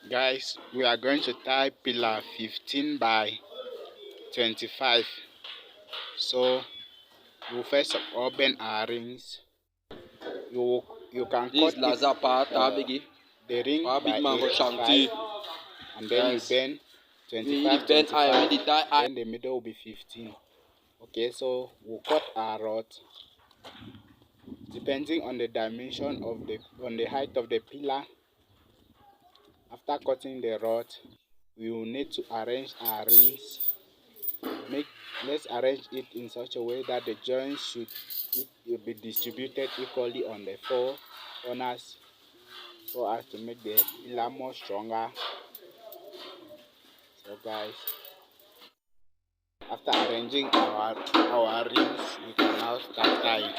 Guys, we are going to tie pillar 15 by 25. So you first open our rings. You can this cut Laza part, the ring by 85, and then you bend 25, 25, then the middle will be 15. Okay, so we'll cut our rod depending on the dimension of the height of the pillar. After cutting the rod, we will need to arrange our rings. Let's arrange it in such a way that the joints should be distributed equally on the four corners, so as to make the pillar more stronger. So guys, after arranging our rings, we can now start tying.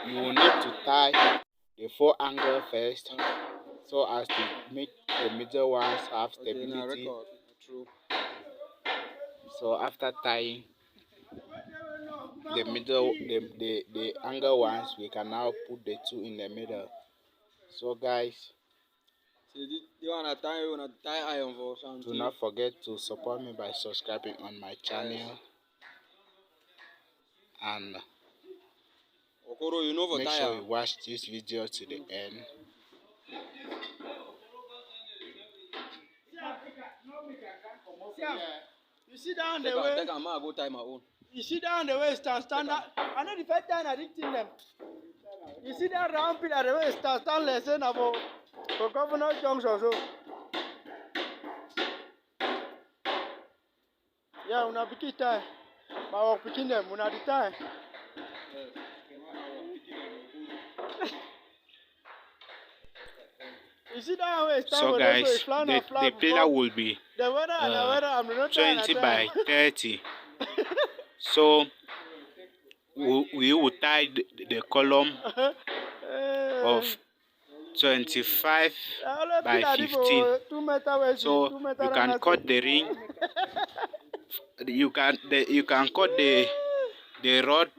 You will need to tie the four angle first, so as to make the middle ones have stability. So after tying the middle, the angle ones, we can now put the two in the middle. So guys, do not forget to support me by subscribing on my channel, and make sure you watch this video to the end. You sit down the way. You sit down the way stand up. I know the first time I didn't see them. You see that round pillar the way stand lesson about for Governor Junction so. Yeah, una picky time. But we're picking them, una the time. You see that way So guys, the pillar will be 20 by 30. So we will tie the column of 25 by 15. So you can cut the ring. You can cut the rod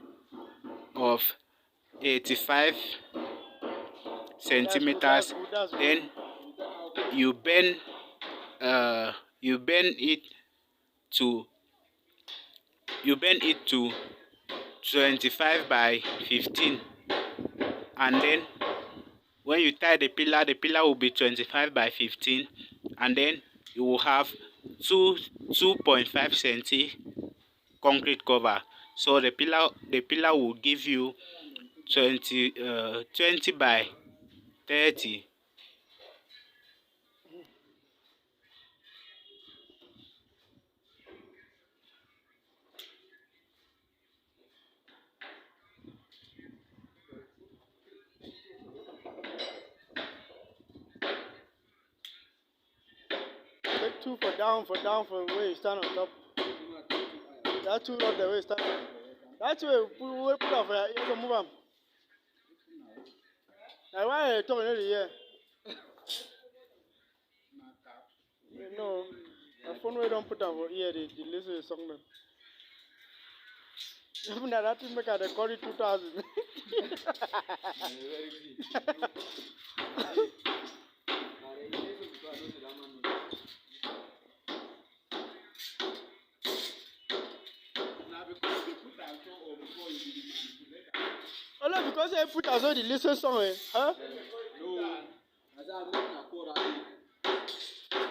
of 85 centimeters. Then you bend it to 25 by 15, and then when you tie the pillar will be 25 by 15, and then you will have 2.5 cm concrete cover. So the pillar will give you 20 by 30. Take two for down for where you stand on top. That two not the way you stand. That's way we put off here. You can move them. Now why are you talking here? No, the phone we don't put over here. The listen is song. Even that thing make a record 2000. Only because they put as well the listen song, huh?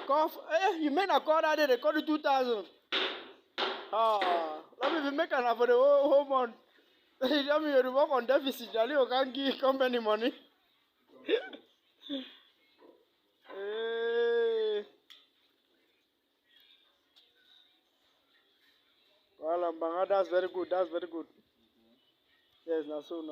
Cough, you made a call that they recorded 2000. Let me make an for the whole month. You tell me you work on deficit, you can't give company money. Well, Mbanga, that's very good. That's very good. Yes, na so.